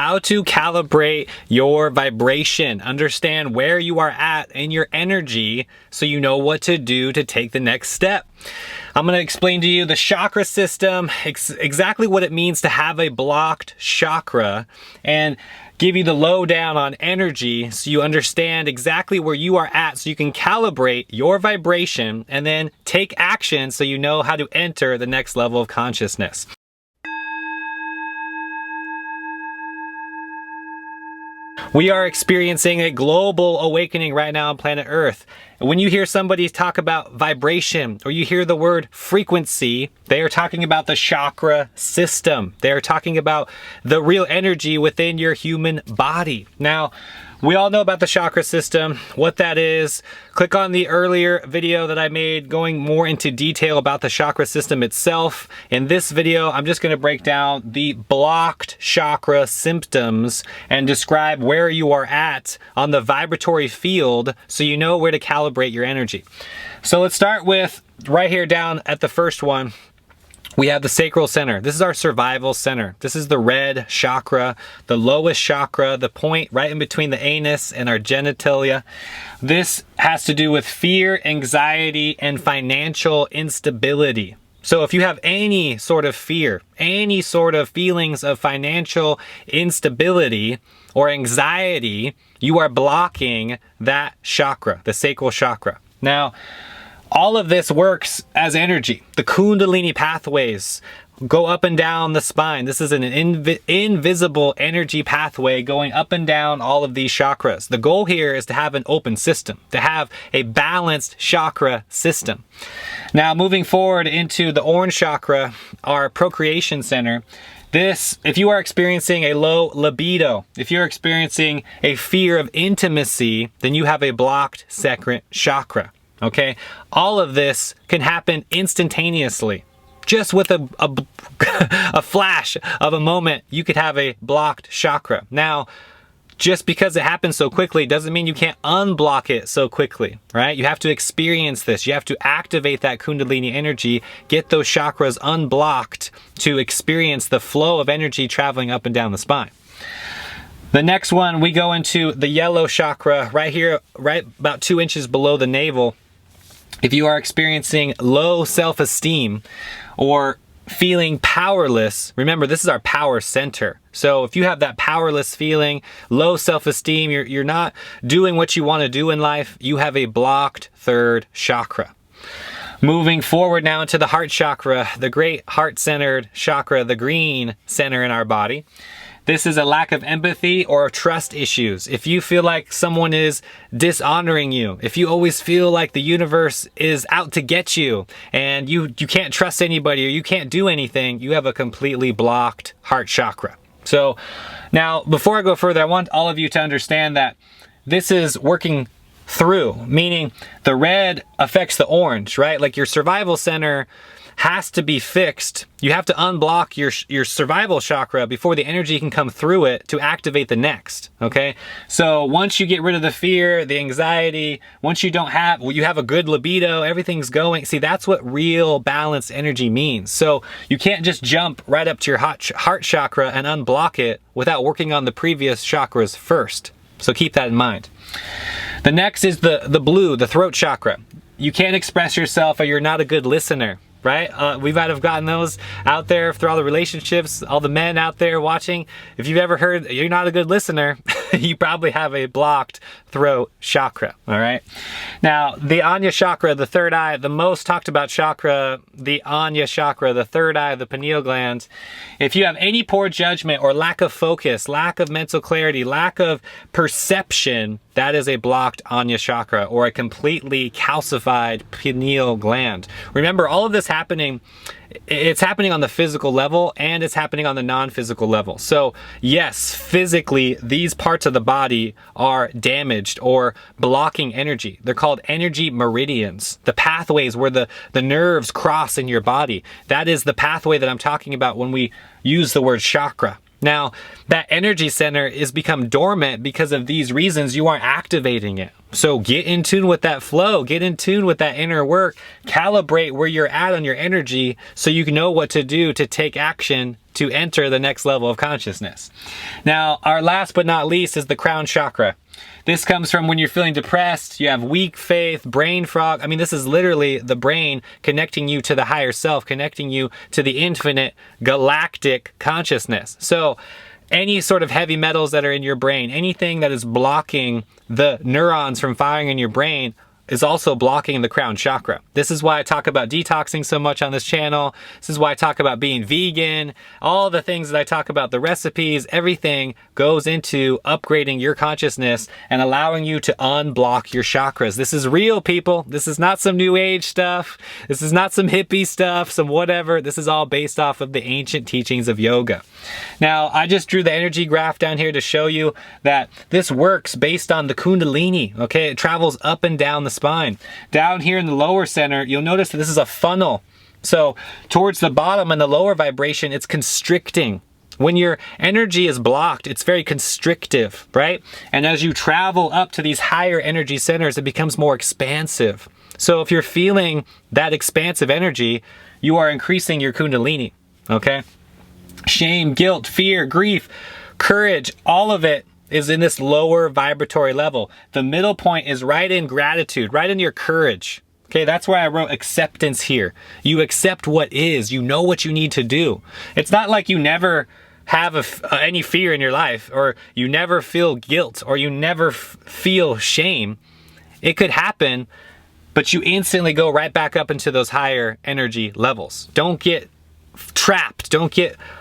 how to calibrate your vibration. Understand where you are at in your energy so you know what to do to take the next step. I'm going to explain to you the chakra system, exactly what it means to have a blocked chakra, and give you the lowdown on energy so you understand exactly where you are at so you can calibrate your vibration and then take action so you know how to enter the next level of consciousness. We are experiencing a global awakening right now on planet Earth. When you hear somebody talk about vibration or you hear the word frequency, they are talking about the chakra system. They are talking about the real energy within your human body. Now, we all know about the chakra system, what that is. Click on the earlier video that I made going more into detail about the chakra system itself. In this video, I'm just going to break down the blocked chakra symptoms and describe where you are at on the vibratory field so you know where to calibrate your energy. So let's start with right here down at the first one. We have the sacral center. This is our survival center. This is the red chakra, the lowest chakra, the point right in between the anus and our genitalia. This has to do with fear, anxiety, and financial instability. So if you have any sort of fear, any sort of feelings of financial instability or anxiety, you are blocking that chakra, the sacral chakra. Now, all of this works as energy. The kundalini pathways go up and down the spine. This is an invisible energy pathway going up and down all of these chakras. The goal here is to have an open system, to have a balanced chakra system. Now, moving forward into the orange chakra, our procreation center. This, if you are experiencing a low libido, if you're experiencing a fear of intimacy, then you have a blocked second chakra. Okay, all of this can happen instantaneously. Just with a flash of a moment, you could have a blocked chakra. Now, just because it happens so quickly doesn't mean you can't unblock it so quickly, right? You have to experience this. You have to activate that kundalini energy, get those chakras unblocked to experience the flow of energy traveling up and down the spine. The next one, we go into the yellow chakra right here, right about 2 inches below the navel. If you are experiencing low self-esteem or feeling powerless, remember this is our power center. So if you have that powerless feeling, low self-esteem, you're not doing what you want to do in life, you have a blocked third chakra. Moving forward now into the heart chakra, the great heart-centered chakra, the green center in our body. This is a lack of empathy or trust issues. If you feel like someone is dishonoring you, if you always feel like the universe is out to get you and you can't trust anybody or you can't do anything, you have a completely blocked heart chakra. So now, before I go further, I want all of you to understand that this is working through, meaning the red affects the orange, right? Like your survival center has to be fixed. You have to unblock your survival chakra before the energy can come through it to activate the next, okay? So once you get rid of the fear, the anxiety, once you you have a good libido, everything's going. See, that's what real balanced energy means. So you can't just jump right up to your heart chakra and unblock it without working on the previous chakras first. So keep that in mind. The next is the blue, the throat chakra. You can't express yourself or you're not a good listener. Right? We might have gotten those out there through all the relationships, all the men out there watching. If you've ever heard you're not a good listener, you probably have a blocked throat chakra, all right? Now, the Anya chakra, the third eye, the most talked about chakra, the Anya chakra, the third eye, the pineal gland. If you have any poor judgment or lack of focus, lack of mental clarity, lack of perception, that is a blocked Anya chakra or a completely calcified pineal gland. Remember, all of this it's happening on the physical level and it's happening on the non-physical level. So yes, physically, these parts of the body are damaged or blocking energy. They're called energy meridians, the pathways where the nerves cross in your body. That is the pathway that I'm talking about when we use the word chakra. Now, that energy center is become dormant because of these reasons. You aren't activating it. So get in tune with that flow, get in tune with that inner work, calibrate where you're at on your energy so you can know what to do to take action to enter the next level of consciousness. Now, our last but not least is the crown chakra. This comes from when you're feeling depressed, you have weak faith, brain fog. I mean, this is literally the brain connecting you to the higher self, connecting you to the infinite galactic consciousness. So any sort of heavy metals that are in your brain, anything that is blocking the neurons from firing in your brain, is also blocking the crown chakra. This is why I talk about detoxing so much on this channel. This is why I talk about being vegan. All the things that I talk about, the recipes, everything goes into upgrading your consciousness and allowing you to unblock your chakras. This is real, people. This is not some new age stuff. This is not some hippie stuff, some whatever. This is all based off of the ancient teachings of yoga. Now, I just drew the energy graph down here to show you that this works based on the kundalini, okay? It travels up and down the spine. Down here in the lower center, you'll notice that this is a funnel. So towards the bottom and the lower vibration, it's constricting. When your energy is blocked, it's very constrictive, right? And as you travel up to these higher energy centers, it becomes more expansive. So if you're feeling that expansive energy, you are increasing your kundalini, okay? Shame, guilt, fear, grief, courage, all of it is in this lower vibratory level. The middle point is right in gratitude, right in your courage. Okay, that's why I wrote acceptance here. You accept what is, you know what you need to do. It's not like you never have any fear in your life, or you never feel guilt, or you never feel shame. It could happen, but you instantly go right back up into those higher energy levels. Don't get trapped. Don't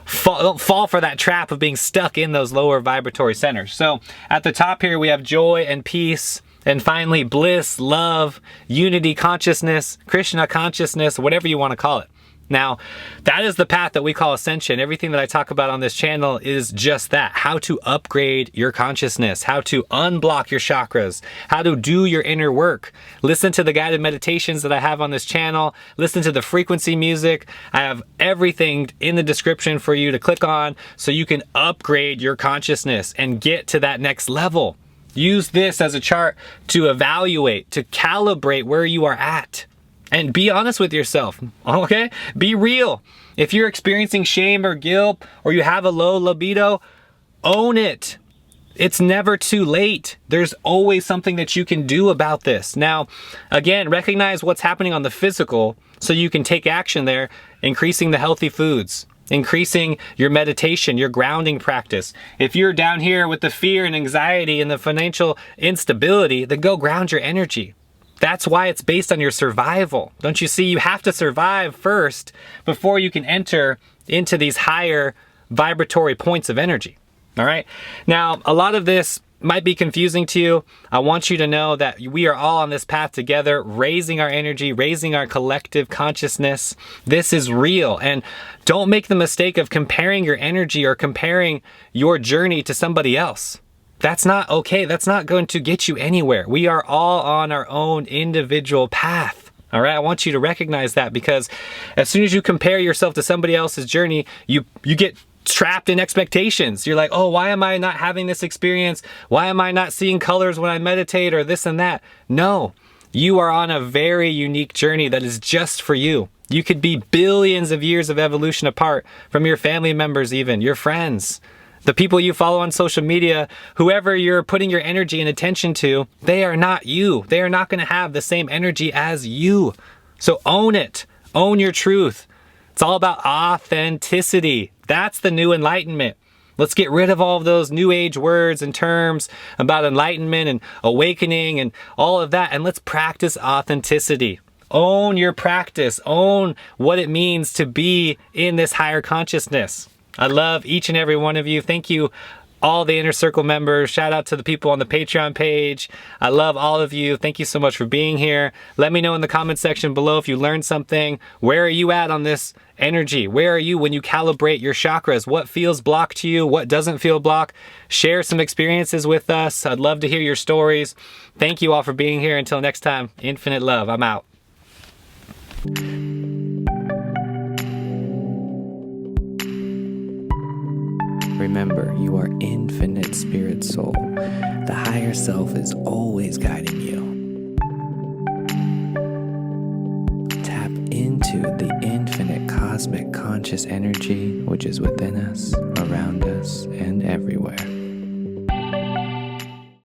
fall for that trap of being stuck in those lower vibratory centers. So at the top here, we have joy and peace. And finally, bliss, love, unity consciousness, Krishna consciousness, whatever you want to call it. Now, that is the path that we call ascension. Everything that I talk about on this channel is just that. How to upgrade your consciousness, how to unblock your chakras, how to do your inner work. Listen to the guided meditations that I have on this channel. Listen to the frequency music. I have everything in the description for you to click on so you can upgrade your consciousness and get to that next level. Use this as a chart to evaluate, to calibrate where you are at. And be honest with yourself, okay? Be real. If you're experiencing shame or guilt, or you have a low libido, own it. It's never too late. There's always something that you can do about this. Now, again, recognize what's happening on the physical so you can take action there, increasing the healthy foods, increasing your meditation, your grounding practice. If you're down here with the fear and anxiety and the financial instability, then go ground your energy. That's why it's based on your survival. Don't you see? You have to survive first before you can enter into these higher vibratory points of energy. All right. Now, a lot of this might be confusing to you. I want you to know that we are all on this path together, raising our energy, raising our collective consciousness. This is real. And don't make the mistake of comparing your energy or comparing your journey to somebody else. That's not okay. That's not going to get you anywhere. We are all on our own individual path. All right. I want you to recognize that, because as soon as you compare yourself to somebody else's journey, you get trapped in expectations. You're like, oh, why am I not having this experience? Why am I not seeing colors when I meditate, or this and that? No, you are on a very unique journey that is just for you. You could be billions of years of evolution apart from your family members, even your friends. The people you follow on social media, whoever you're putting your energy and attention to, they are not you. They are not going to have the same energy as you. So own it. Own your truth. It's all about authenticity. That's the new enlightenment. Let's get rid of all of those new age words and terms about enlightenment and awakening and all of that, and let's practice authenticity. Own your practice. Own what it means to be in this higher consciousness. I love each and every one of you. Thank you, all the Inner Circle members. Shout out to the people on the Patreon page. I love all of you. Thank you so much for being here. Let me know in the comment section below if you learned something. Where are you at on this energy? Where are you when you calibrate your chakras? What feels blocked to you? What doesn't feel blocked? Share some experiences with us. I'd love to hear your stories. Thank you all for being here. Until next time, infinite love. I'm out. Remember, you are infinite spirit soul. The higher self is always guiding you. Tap into the infinite cosmic consciousness conscious energy which is within us, around us, and everywhere.